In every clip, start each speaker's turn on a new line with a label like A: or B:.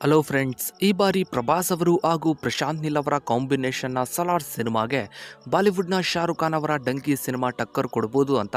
A: Hello friends, ಈ ಬಾರಿ ಪ್ರಭಾಸ್ ಅವರು ಹಾಗೂ ಪ್ರಶಾಂತ್ ನೀಲ್ ಅವರ ಕಾಂಬಿನೇಷನ್ನ ಸಲಾರ್ ಸಿನಿಮಾಗೆ ಬಾಲಿವುಡ್ನ ಶಾರುಖ್ ಖಾನ್ ಅವರ ಡಂಕಿ ಸಿನಿಮಾ ಟಕ್ಕರ್ ಕೊಡ್ಬೋದು ಅಂತ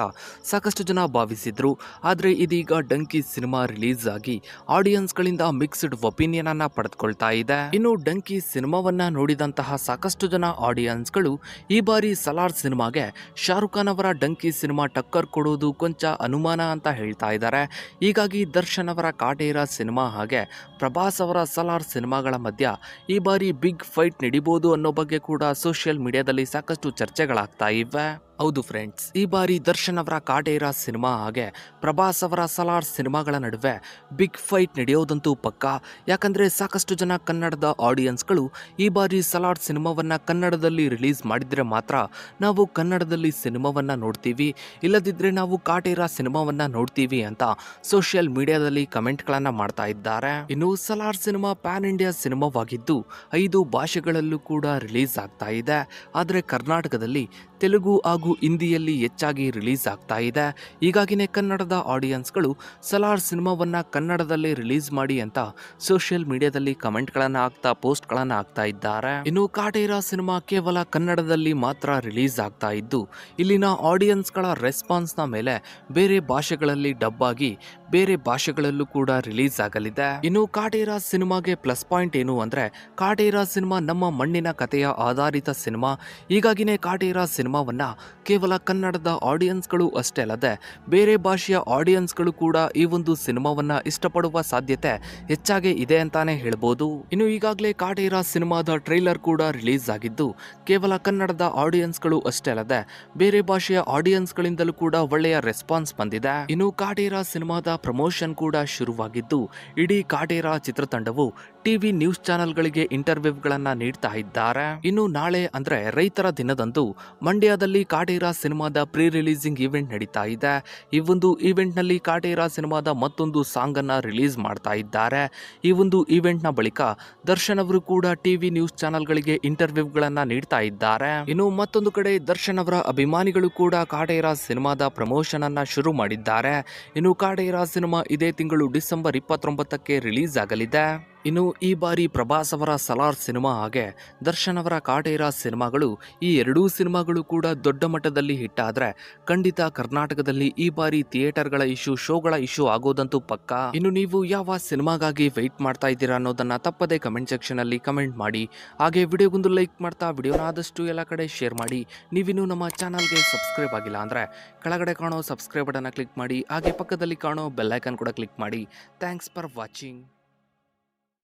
A: ಸಾಕಷ್ಟು ಜನ ಭಾವಿಸಿದ್ರು. ಆದರೆ ಇದೀಗ ಡಂಕಿ ಸಿನಿಮಾ ರಿಲೀಸ್ ಆಗಿ ಆಡಿಯನ್ಸ್ಗಳಿಂದ ಮಿಕ್ಸ್ಡ್ ಒಪಿನಿಯನ್ ಅನ್ನ ಪಡೆದುಕೊಳ್ತಾ ಇದೆ. ಇನ್ನು ಡಂಕಿ ಸಿನಿಮಾವನ್ನ ನೋಡಿದಂತಹ ಸಾಕಷ್ಟು ಜನ ಆಡಿಯನ್ಸ್ಗಳು ಈ ಬಾರಿ ಸಲಾರ್ ಸಿನಿಮಾಗೆ ಶಾರುಖ್ ಖಾನ್ ಅವರ ಡಂಕಿ ಸಿನಿಮಾ ಟಕ್ಕರ್ ಕೊಡೋದು ಕೊಂಚ ಅನುಮಾನ ಅಂತ ಹೇಳ್ತಾ ಇದ್ದಾರೆ. ಹೀಗಾಗಿ ದರ್ಶನ್ ಅವರ ಕಾಟೇರ ಸಿನಿಮಾ ಹಾಗೆ ಪ್ರಭಾಸ್ ಅವರ ಸಲಾರ್ ಸಿನಿಮಾಗಳ ಮಧ್ಯ ಈ ಬಾರಿ ಬಿಗ್ ಫೈಟ್ ನಡೀಬಹುದು ಅನ್ನೋ ಬಗ್ಗೆ ಕೂಡ ಸೋಷಿಯಲ್ ಮೀಡಿಯಾದಲ್ಲಿ ಸಾಕಷ್ಟು ಚರ್ಚೆಗಳಾಗ್ತಾ ಇವೆ. ಹೌದು ಫ್ರೆಂಡ್ಸ್, ಈ ಬಾರಿ ದರ್ಶನ್ ಅವರ ಕಾಟೇರ ಸಿನಿಮಾ ಹಾಗೆ ಪ್ರಭಾಸ್ ಅವರ ಸಲಾರ್ ಸಿನಿಮಾಗಳ ನಡುವೆ ಬಿಗ್ ಫೈಟ್ ನಡೆಯೋದಂತೂ ಪಕ್ಕ. ಯಾಕಂದ್ರೆ ಸಾಕಷ್ಟು ಜನ ಕನ್ನಡದ ಆಡಿಯನ್ಸ್ಗಳು ಈ ಬಾರಿ ಸಲಾರ್ ಸಿನಿಮಾವನ್ನ ಕನ್ನಡದಲ್ಲಿ ರಿಲೀಸ್ ಮಾಡಿದ್ರೆ ಮಾತ್ರ ನಾವು ಕನ್ನಡದಲ್ಲಿ ಸಿನಿಮಾವನ್ನ ನೋಡ್ತೀವಿ, ಇಲ್ಲದಿದ್ರೆ ನಾವು ಕಾಟೇರ ಸಿನಿಮಾವನ್ನ ನೋಡ್ತೀವಿ ಅಂತ ಸೋಷಿಯಲ್ ಮೀಡಿಯಾದಲ್ಲಿ ಕಮೆಂಟ್ಗಳನ್ನ ಮಾಡ್ತಾ ಇದ್ದಾರೆ. ಇನ್ನು ಸಲಾರ್ ಸಿನಿಮಾ ಪ್ಯಾನ್ ಇಂಡಿಯಾ ಸಿನಿಮಾವಾಗಿದ್ದು 5 ಭಾಷೆಗಳಲ್ಲೂ ಕೂಡ ರಿಲೀಸ್ ಆಗ್ತಾ ಇದೆ. ಆದರೆ ಕರ್ನಾಟಕದಲ್ಲಿ ತೆಲುಗು ಹಾಗೂ ಹಿಂದಿಯಲ್ಲಿ ಹೆಚ್ಚಾಗಿ ರಿಲೀಸ್ ಆಗ್ತಾ ಇದೆ. ಹೀಗಾಗಿನೇ ಕನ್ನಡದ ಆಡಿಯನ್ಸ್ಗಳು ಸಲಾರ್ ಸಿನಿಮಾವನ್ನ ಕನ್ನಡದಲ್ಲೇ ರಿಲೀಸ್ ಮಾಡಿ ಅಂತ ಸೋಷಿಯಲ್ ಮೀಡಿಯಾದಲ್ಲಿ ಕಮೆಂಟ್ಗಳನ್ನ ಹಾಕ್ತಾ ಪೋಸ್ಟ್ಗಳನ್ನ ಹಾಕ್ತಾ ಇದ್ದಾರೆ. ಇನ್ನು ಕಾಟೇರ ಸಿನಿಮಾ ಕೇವಲ ಕನ್ನಡದಲ್ಲಿ ಮಾತ್ರ ರಿಲೀಸ್ ಆಗ್ತಾ ಇದ್ದು ಇಲ್ಲಿನ ಆಡಿಯನ್ಸ್ಗಳ ರೆಸ್ಪಾನ್ಸ್ನ ಮೇಲೆ ಬೇರೆ ಭಾಷೆಗಳಲ್ಲಿ ಡಬ್ ಆಗಿ ಬೇರೆ ಭಾಷೆಗಳಲ್ಲೂ ಕೂಡ ರಿಲೀಸ್ ಆಗಲಿದೆ. ಇನ್ನು ಕಾಟೇರ ಸಿನಿಮಾಗೆ ಪ್ಲಸ್ ಪಾಯಿಂಟ್ ಏನು ಅಂದ್ರೆ ಕಾಟೇರ ಸಿನಿಮಾ ನಮ್ಮ ಮಣ್ಣಿನ ಕಥೆಯ ಆಧಾರಿತ ಸಿನಿಮಾ. ಹೀಗಾಗಿನೇ ಕಾಟೇರ ಸಿನಿಮಾವನ್ನ ಕೇವಲ ಕನ್ನಡದ ಆಡಿಯನ್ಸ್ಗಳು ಅಷ್ಟೇ ಅಲ್ಲದೆ ಬೇರೆ ಭಾಷೆಯ ಆಡಿಯನ್ಸ್ಗಳು ಕೂಡ ಈ ಒಂದು ಸಿನಿಮಾವನ್ನ ಇಷ್ಟಪಡುವ ಸಾಧ್ಯತೆ ಹೆಚ್ಚಾಗಿ ಇದೆ ಅಂತಾನೆ ಹೇಳ್ಬೋದು. ಇನ್ನು ಈಗಾಗಲೇ ಕಾಟೇರ ಸಿನಿಮಾದ ಟ್ರೈಲರ್ ಕೂಡ ರಿಲೀಸ್ ಆಗಿದ್ದು ಕೇವಲ ಕನ್ನಡದ ಆಡಿಯನ್ಸ್ಗಳು ಅಷ್ಟೇ ಅಲ್ಲದೆ ಬೇರೆ ಭಾಷೆಯ ಆಡಿಯನ್ಸ್ಗಳಿಂದಲೂ ಕೂಡ ಒಳ್ಳೆಯ ರೆಸ್ಪಾನ್ಸ್ ಬಂದಿದೆ. ಇನ್ನು ಕಾಟೇರ ಸಿನಿಮಾದ ಪ್ರಮೋಷನ್ ಕೂಡ ಶುರುವಾಗಿದ್ದು ಇಡೀ ಕಾಟೇರ ಚಿತ್ರತಂಡವು ಟಿವಿ ನ್ಯೂಸ್ ಚಾನೆಲ್ಗಳಿಗೆ ಇಂಟರ್ವ್ಯೂಗಳನ್ನ ನೀಡ್ತಾ ಇದ್ದಾರೆ. ಇನ್ನು ನಾಳೆ ಅಂದ್ರೆ ರೈತರ ದಿನದಂದು ಮಂಡ್ಯದಲ್ಲಿ ಕಾಟೇರ ಸಿನಿಮಾದ ಪ್ರೀ ರಿಲೀಸಿಂಗ್ ಇವೆಂಟ್ ನಡೀತಾ ಇದೆ. ಈ ಒಂದು ಇವೆಂಟ್ ನಲ್ಲಿ ಕಾಟೇರ ಸಿನಿಮಾದ ಮತ್ತೊಂದು ಸಾಂಗ್ ಅನ್ನ ರಿಲೀಸ್ ಮಾಡ್ತಾ ಇದ್ದಾರೆ. ಈ ಒಂದು ಇವೆಂಟ್ ನ ಬಳಿಕ ದರ್ಶನ್ ಅವರು ಕೂಡ ಟಿವಿ ನ್ಯೂಸ್ ಚಾನೆಲ್ಗಳಿಗೆ ಇಂಟರ್ವ್ಯೂಗಳನ್ನ ನೀಡ್ತಾ ಇದ್ದಾರೆ. ಇನ್ನು ಮತ್ತೊಂದು ಕಡೆ ದರ್ಶನ್ ಅವರ ಅಭಿಮಾನಿಗಳು ಕೂಡ ಕಾಟೇರ ಸಿನಿಮಾದ ಪ್ರಮೋಷನ್ ಅನ್ನ ಶುರು ಮಾಡಿದ್ದಾರೆ. ಇನ್ನು ಕಾಟೇರ ಸಿನಿಮಾ ಇದೇ ತಿಂಗಳು ಡಿಸೆಂಬರ್ 29ಕ್ಕೆ ರಿಲೀಸ್ ಆಗಲಿದೆ. ಇನ್ನು ಈ ಬಾರಿ ಪ್ರಭಾಸ್ ಅವರ ಸಲಾರ್ ಸಿನಿಮಾ ಹಾಗೆ ದರ್ಶನ್ ಅವರ ಕಾಟೇರ ಸಿನಿಮಾಗಳು ಈ ಎರಡೂ ಸಿನಿಮಾಗಳು ಕೂಡ ದೊಡ್ಡ ಮಟ್ಟದಲ್ಲಿ ಹಿಟ್ ಆದ್ರೆ ಖಂಡಿತ ಕರ್ನಾಟಕದಲ್ಲಿ ಈ ಬಾರಿ ಥಿಯೇಟರ್ಗಳ ಇಶ್ಯೂ, ಶೋಗಳ ಇಶ್ಯೂ ಆಗೋದಂತೂ ಪಕ್ಕ. ಇನ್ನು ನೀವು ಯಾವ ಸಿನಿಮಾಗಾಗಿ ವೆಯ್ಟ್ ಮಾಡ್ತಾ ಇದ್ದೀರಾ ಅನ್ನೋದನ್ನ ತಪ್ಪದೆ ಕಮೆಂಟ್ ಸೆಕ್ಷನ್ ಅಲ್ಲಿ ಕಮೆಂಟ್ ಮಾಡಿ. ಹಾಗೆ ವಿಡಿಯೋಗೊಂದು ಲೈಕ್ ಮಾಡ್ತಾ ವಿಡಿಯೋನ ಆದಷ್ಟು ಎಲ್ಲ ಕಡೆ ಶೇರ್ ಮಾಡಿ. ನೀವಿನ್ನು ನಮ್ಮ ಚಾನಲ್ಗೆ ಸಬ್ಸ್ಕ್ರೈಬ್ ಆಗಿಲ್ಲ ಅಂದ್ರೆ ಕೆಳಗಡೆ ಕಾಣೋ ಸಬ್ಸ್ಕ್ರೈಬ್ ಬಟನ್ ಕ್ಲಿಕ್ ಮಾಡಿ. ಹಾಗೆ ಪಕ್ಕದಲ್ಲಿ ಕಾಣೋ ಬೆಲ್ ಐಕಾನ್ ಕೂಡ ಕ್ಲಿಕ್ ಮಾಡಿ. Thanks for watching.